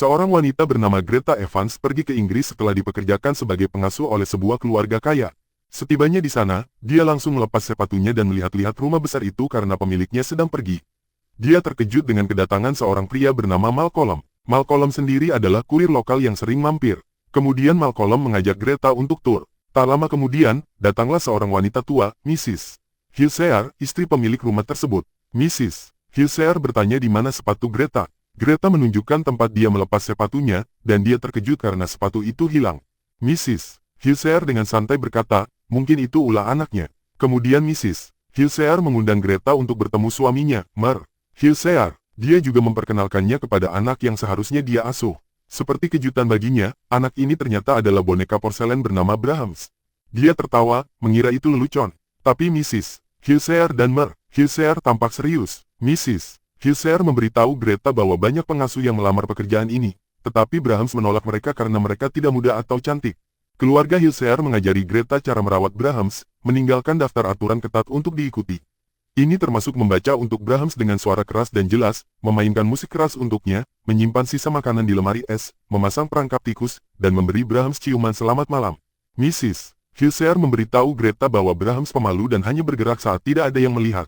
Seorang wanita bernama Greta Evans pergi ke Inggris setelah dipekerjakan sebagai pengasuh oleh sebuah keluarga kaya. Setibanya di sana, dia langsung melepas sepatunya dan melihat-lihat rumah besar itu karena pemiliknya sedang pergi. Dia terkejut dengan kedatangan seorang pria bernama Malcolm. Malcolm sendiri adalah kurir lokal yang sering mampir. Kemudian Malcolm mengajak Greta untuk tur. Tak lama kemudian, datanglah seorang wanita tua, Mrs. Hilsear, istri pemilik rumah tersebut. Mrs. Hilsear bertanya di mana sepatu Greta. Greta menunjukkan tempat dia melepas sepatunya, dan dia terkejut karena sepatu itu hilang. Mrs. Hilsear dengan santai berkata, mungkin itu ulah anaknya. Kemudian Mrs. Hilsear mengundang Greta untuk bertemu suaminya, Mer. Hilsear. Dia juga memperkenalkannya kepada anak yang seharusnya dia asuh. Seperti kejutan baginya, anak ini ternyata adalah boneka porselen bernama Brahms. Dia tertawa, mengira itu lelucon. Tapi Mrs. Hilsear dan Mer. Hilsear tampak serius. Mrs. Hilsear memberitahu Greta bahwa banyak pengasuh yang melamar pekerjaan ini, tetapi Brahms menolak mereka karena mereka tidak muda atau cantik. Keluarga Hilsear mengajari Greta cara merawat Brahms, meninggalkan daftar aturan ketat untuk diikuti. Ini termasuk membaca untuk Brahms dengan suara keras dan jelas, memainkan musik keras untuknya, menyimpan sisa makanan di lemari es, memasang perangkap tikus, dan memberi Brahms ciuman selamat malam. Mrs. Hilsear memberitahu Greta bahwa Brahms pemalu dan hanya bergerak saat tidak ada yang melihat.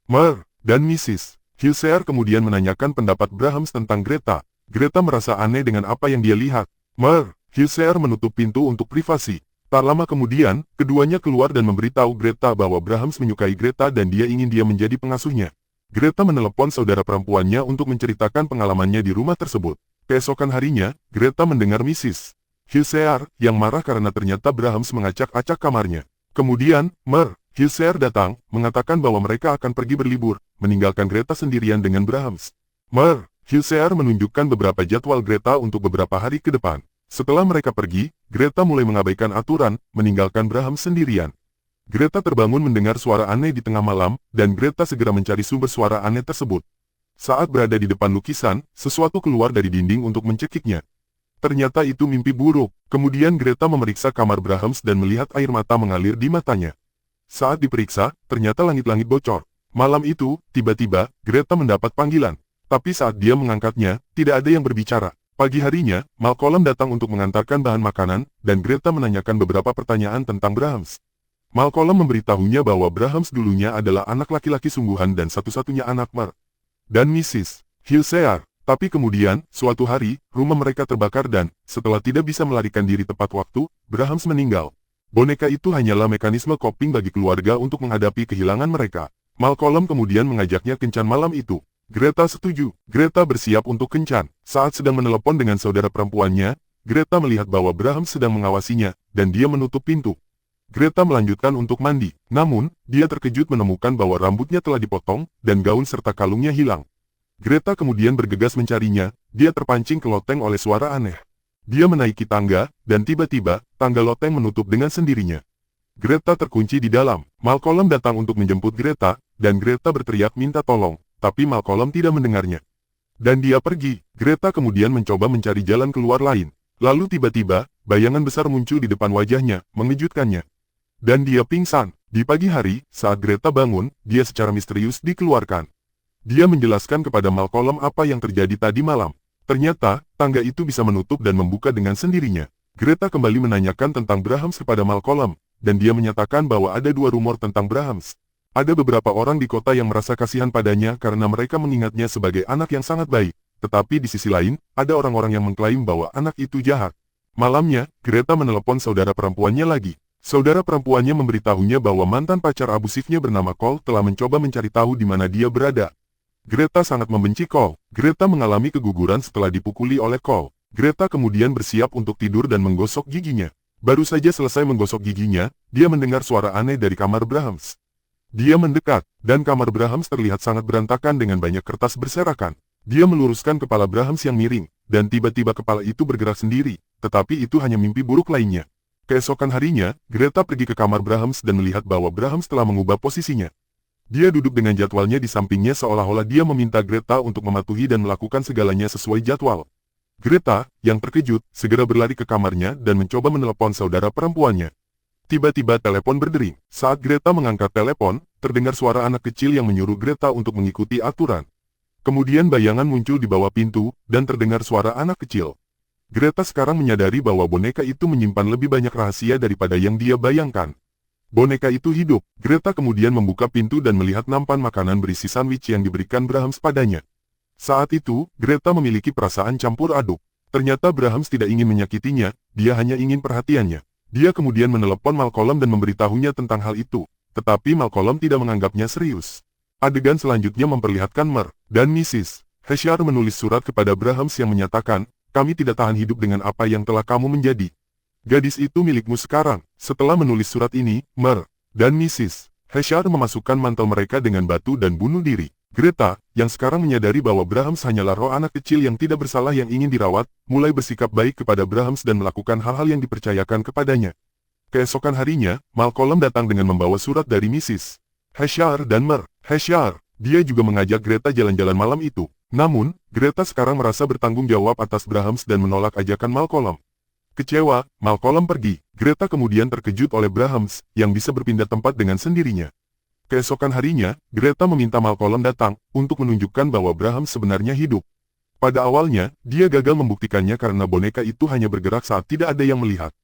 Mer dan Mrs. Hilsear kemudian menanyakan pendapat Brahms tentang Greta. Greta merasa aneh dengan apa yang dia lihat. Mer, Hilsear menutup pintu untuk privasi. Tak lama kemudian, keduanya keluar dan memberitahu Greta bahwa Brahms menyukai Greta dan dia ingin dia menjadi pengasuhnya. Greta menelepon saudara perempuannya untuk menceritakan pengalamannya di rumah tersebut. Keesokan harinya, Greta mendengar Mrs. Hilsear yang marah karena ternyata Brahms mengacak-acak kamarnya. Kemudian, Mer, Hilsear datang, mengatakan bahwa mereka akan pergi berlibur, meninggalkan Greta sendirian dengan Brahms. Mer, Hilsear menunjukkan beberapa jadwal Greta untuk beberapa hari ke depan. Setelah mereka pergi, Greta mulai mengabaikan aturan, meninggalkan Brahms sendirian. Greta terbangun mendengar suara aneh di tengah malam, dan Greta segera mencari sumber suara aneh tersebut. Saat berada di depan lukisan, sesuatu keluar dari dinding untuk mencekiknya. Ternyata itu mimpi buruk. Kemudian Greta memeriksa kamar Brahms dan melihat air mata mengalir di matanya. Saat diperiksa, ternyata langit-langit bocor. Malam itu, tiba-tiba, Greta mendapat panggilan. Tapi saat dia mengangkatnya, tidak ada yang berbicara. Pagi harinya, Malcolm datang untuk mengantarkan bahan makanan, dan Greta menanyakan beberapa pertanyaan tentang Brahms. Malcolm memberitahunya bahwa Brahms dulunya adalah anak laki-laki sungguhan dan satu-satunya anak Mer dan Mrs. Hilsear. Tapi kemudian, suatu hari, rumah mereka terbakar dan, setelah tidak bisa melarikan diri tepat waktu, Brahms meninggal. Boneka itu hanyalah mekanisme coping bagi keluarga untuk menghadapi kehilangan mereka. Malcolm kemudian mengajaknya kencan malam itu. Greta setuju. Greta bersiap untuk kencan. Saat sedang menelepon dengan saudara perempuannya, Greta melihat bahwa Brahms sedang mengawasinya, dan dia menutup pintu. Greta melanjutkan untuk mandi. Namun, dia terkejut menemukan bahwa rambutnya telah dipotong, dan gaun serta kalungnya hilang. Greta kemudian bergegas mencarinya, dia terpancing ke loteng oleh suara aneh. Dia menaiki tangga, dan tiba-tiba, tangga loteng menutup dengan sendirinya. Greta terkunci di dalam. Malcolm datang untuk menjemput Greta, dan Greta berteriak minta tolong. Tapi Malcolm tidak mendengarnya. Dan dia pergi. Greta kemudian mencoba mencari jalan keluar lain. Lalu tiba-tiba, bayangan besar muncul di depan wajahnya, mengejutkannya. Dan dia pingsan. Di pagi hari, saat Greta bangun, dia secara misterius dikeluarkan. Dia menjelaskan kepada Malcolm apa yang terjadi tadi malam. Ternyata, tangga itu bisa menutup dan membuka dengan sendirinya. Greta kembali menanyakan tentang Brahms kepada Malcolm, dan dia menyatakan bahwa ada dua rumor tentang Brahms. Ada beberapa orang di kota yang merasa kasihan padanya karena mereka mengingatnya sebagai anak yang sangat baik. Tetapi di sisi lain, ada orang-orang yang mengklaim bahwa anak itu jahat. Malamnya, Greta menelepon saudara perempuannya lagi. Saudara perempuannya memberitahunya bahwa mantan pacar abusifnya bernama Cole telah mencoba mencari tahu di mana dia berada. Greta sangat membenci Cole. Greta mengalami keguguran setelah dipukuli oleh Cole. Greta kemudian bersiap untuk tidur dan menggosok giginya. Baru saja selesai menggosok giginya, dia mendengar suara aneh dari kamar Brahms. Dia mendekat, dan kamar Brahms terlihat sangat berantakan dengan banyak kertas berserakan. Dia meluruskan kepala Brahms yang miring, dan tiba-tiba kepala itu bergerak sendiri, tetapi itu hanya mimpi buruk lainnya. Keesokan harinya, Greta pergi ke kamar Brahms dan melihat bahwa Brahms telah mengubah posisinya. Dia duduk dengan jadwalnya di sampingnya seolah-olah dia meminta Greta untuk mematuhi dan melakukan segalanya sesuai jadwal. Greta, yang terkejut, segera berlari ke kamarnya dan mencoba menelepon saudara perempuannya. Tiba-tiba telepon berdering. Saat Greta mengangkat telepon, terdengar suara anak kecil yang menyuruh Greta untuk mengikuti aturan. Kemudian bayangan muncul di bawah pintu, dan terdengar suara anak kecil. Greta sekarang menyadari bahwa boneka itu menyimpan lebih banyak rahasia daripada yang dia bayangkan. Boneka itu hidup. Greta kemudian membuka pintu dan melihat nampan makanan berisi sandwich yang diberikan Brahms padanya. Saat itu, Greta memiliki perasaan campur aduk. Ternyata Brahms tidak ingin menyakitinya, dia hanya ingin perhatiannya. Dia kemudian menelepon Malcolm dan memberitahunya tentang hal itu, tetapi Malcolm tidak menganggapnya serius. Adegan selanjutnya memperlihatkan Mer dan Mrs. Heshar menulis surat kepada Brahms yang menyatakan, "Kami tidak tahan hidup dengan apa yang telah kamu menjadi. Gadis itu milikmu sekarang." Setelah menulis surat ini, Mer dan Mrs. Heshar memasukkan mantel mereka dengan batu dan bunuh diri. Greta, yang sekarang menyadari bahwa Brahms hanyalah roh anak kecil yang tidak bersalah yang ingin dirawat, mulai bersikap baik kepada Brahms dan melakukan hal-hal yang dipercayakan kepadanya. Keesokan harinya, Malcolm datang dengan membawa surat dari Mrs. Heshar dan Mer Heshar. Dia juga mengajak Greta jalan-jalan malam itu. Namun, Greta sekarang merasa bertanggung jawab atas Brahms dan menolak ajakan Malcolm. Kecewa, Malcolm pergi. Greta kemudian terkejut oleh Brahms, yang bisa berpindah tempat dengan sendirinya. Keesokan harinya, Greta meminta Malcolm datang, untuk menunjukkan bahwa Brahms sebenarnya hidup. Pada awalnya, dia gagal membuktikannya karena boneka itu hanya bergerak saat tidak ada yang melihat.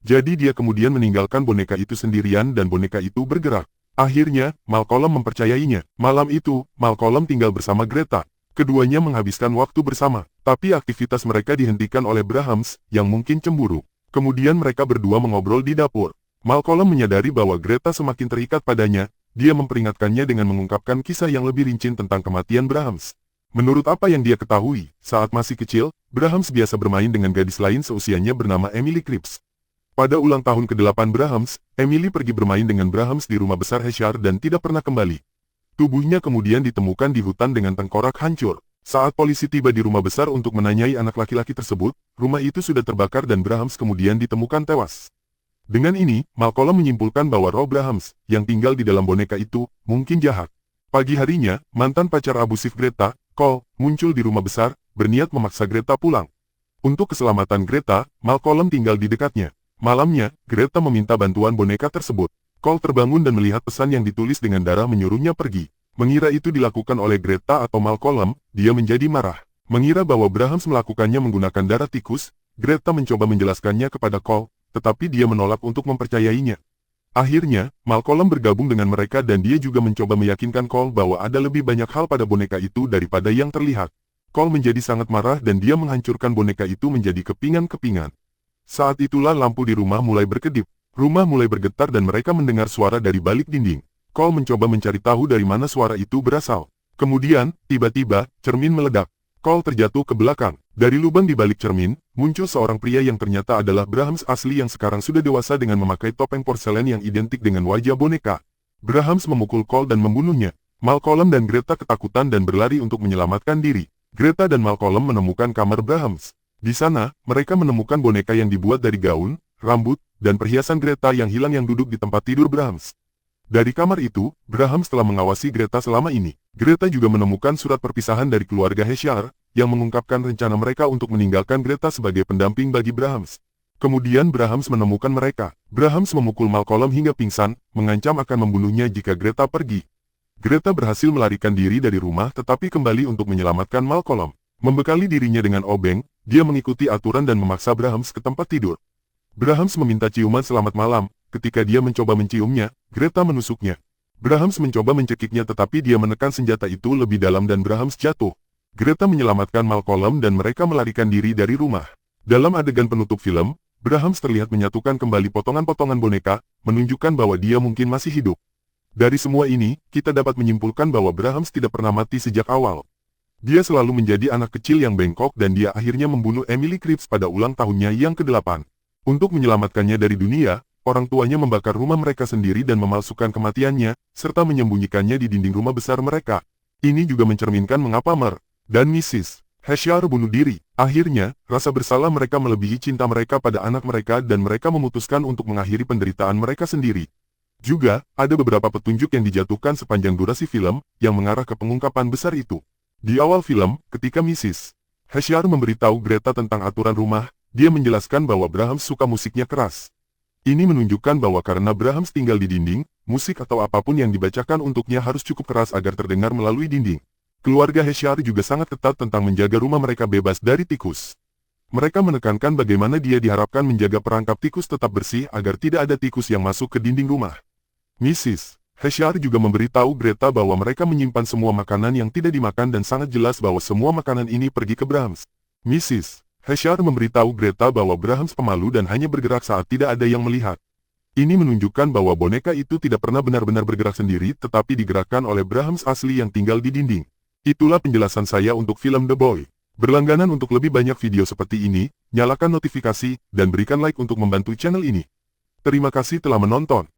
Jadi dia kemudian meninggalkan boneka itu sendirian dan boneka itu bergerak. Akhirnya, Malcolm mempercayainya. Malam itu, Malcolm tinggal bersama Greta. Keduanya menghabiskan waktu bersama, tapi aktivitas mereka dihentikan oleh Brahms, yang mungkin cemburu. Kemudian mereka berdua mengobrol di dapur. Malcolm menyadari bahwa Greta semakin terikat padanya, dia memperingatkannya dengan mengungkapkan kisah yang lebih rinci tentang kematian Brahms. Menurut apa yang dia ketahui, saat masih kecil, Brahms biasa bermain dengan gadis lain seusianya bernama Emily Cripps. Pada ulang tahun ke-8 Brahms, Emily pergi bermain dengan Brahms di rumah besar Heshar dan tidak pernah kembali. Tubuhnya kemudian ditemukan di hutan dengan tengkorak hancur. Saat polisi tiba di rumah besar untuk menanyai anak laki-laki tersebut, rumah itu sudah terbakar dan Brahms kemudian ditemukan tewas. Dengan ini, Malcolm menyimpulkan bahwa roh Brahms, yang tinggal di dalam boneka itu, mungkin jahat. Pagi harinya, mantan pacar abusif Greta, Cole, muncul di rumah besar, berniat memaksa Greta pulang. Untuk keselamatan Greta, Malcolm tinggal di dekatnya. Malamnya, Greta meminta bantuan boneka tersebut. Cole terbangun dan melihat pesan yang ditulis dengan darah menyuruhnya pergi. Mengira itu dilakukan oleh Greta atau Malcolm, dia menjadi marah. Mengira bahwa Brahms melakukannya menggunakan darah tikus, Greta mencoba menjelaskannya kepada Cole, tetapi dia menolak untuk mempercayainya. Akhirnya, Malcolm bergabung dengan mereka dan dia juga mencoba meyakinkan Cole bahwa ada lebih banyak hal pada boneka itu daripada yang terlihat. Cole menjadi sangat marah dan dia menghancurkan boneka itu menjadi kepingan-kepingan. Saat itulah lampu di rumah mulai berkedip. Rumah mulai bergetar dan mereka mendengar suara dari balik dinding. Cole mencoba mencari tahu dari mana suara itu berasal. Kemudian, tiba-tiba, cermin meledak. Cole terjatuh ke belakang. Dari lubang di balik cermin, muncul seorang pria yang ternyata adalah Brahms asli yang sekarang sudah dewasa dengan memakai topeng porselen yang identik dengan wajah boneka. Brahms memukul Cole dan membunuhnya. Malcolm dan Greta ketakutan dan berlari untuk menyelamatkan diri. Greta dan Malcolm menemukan kamar Brahms. Di sana, mereka menemukan boneka yang dibuat dari gaun, rambut, dan perhiasan Greta yang hilang yang duduk di tempat tidur Brahms. Dari kamar itu, Brahms telah mengawasi Greta selama ini. Greta juga menemukan surat perpisahan dari keluarga Heshar, yang mengungkapkan rencana mereka untuk meninggalkan Greta sebagai pendamping bagi Brahms. Kemudian Brahms menemukan mereka. Brahms memukul Malcolm hingga pingsan, mengancam akan membunuhnya jika Greta pergi. Greta berhasil melarikan diri dari rumah tetapi kembali untuk menyelamatkan Malcolm. Membekali dirinya dengan obeng, dia mengikuti aturan dan memaksa Brahms ke tempat tidur. Brahms meminta ciuman selamat malam. Ketika dia mencoba menciumnya, Greta menusuknya. Brahms mencoba mencekiknya tetapi dia menekan senjata itu lebih dalam dan Brahms jatuh. Greta menyelamatkan Malcolm dan mereka melarikan diri dari rumah. Dalam adegan penutup film, Brahms terlihat menyatukan kembali potongan-potongan boneka, menunjukkan bahwa dia mungkin masih hidup. Dari semua ini, kita dapat menyimpulkan bahwa Brahms tidak pernah mati sejak awal. Dia selalu menjadi anak kecil yang bengkok dan dia akhirnya membunuh Emily Cripps pada ulang tahunnya yang ke-8. Untuk menyelamatkannya dari dunia, orang tuanya membakar rumah mereka sendiri dan memalsukan kematiannya, serta menyembunyikannya di dinding rumah besar mereka. Ini juga mencerminkan mengapa Mer dan Mrs. Heshar bunuh diri. Akhirnya, rasa bersalah mereka melebihi cinta mereka pada anak mereka dan mereka memutuskan untuk mengakhiri penderitaan mereka sendiri. Juga, ada beberapa petunjuk yang dijatuhkan sepanjang durasi film, yang mengarah ke pengungkapan besar itu. Di awal film, ketika Mrs. Heshar memberitahu Greta tentang aturan rumah, dia menjelaskan bahwa Brahms suka musiknya keras. Ini menunjukkan bahwa karena Brahms tinggal di dinding, musik atau apapun yang dibacakan untuknya harus cukup keras agar terdengar melalui dinding. Keluarga Heshar juga sangat ketat tentang menjaga rumah mereka bebas dari tikus. Mereka menekankan bagaimana dia diharapkan menjaga perangkap tikus tetap bersih agar tidak ada tikus yang masuk ke dinding rumah. Mrs. Heshar juga memberitahu Greta bahwa mereka menyimpan semua makanan yang tidak dimakan dan sangat jelas bahwa semua makanan ini pergi ke Brahms. Mrs. Heshar memberitahu Greta bahwa Brahms pemalu dan hanya bergerak saat tidak ada yang melihat. Ini menunjukkan bahwa boneka itu tidak pernah benar-benar bergerak sendiri tetapi digerakkan oleh Brahms asli yang tinggal di dinding. Itulah penjelasan saya untuk film The Boy. Berlangganan untuk lebih banyak video seperti ini, nyalakan notifikasi, dan berikan like untuk membantu channel ini. Terima kasih telah menonton.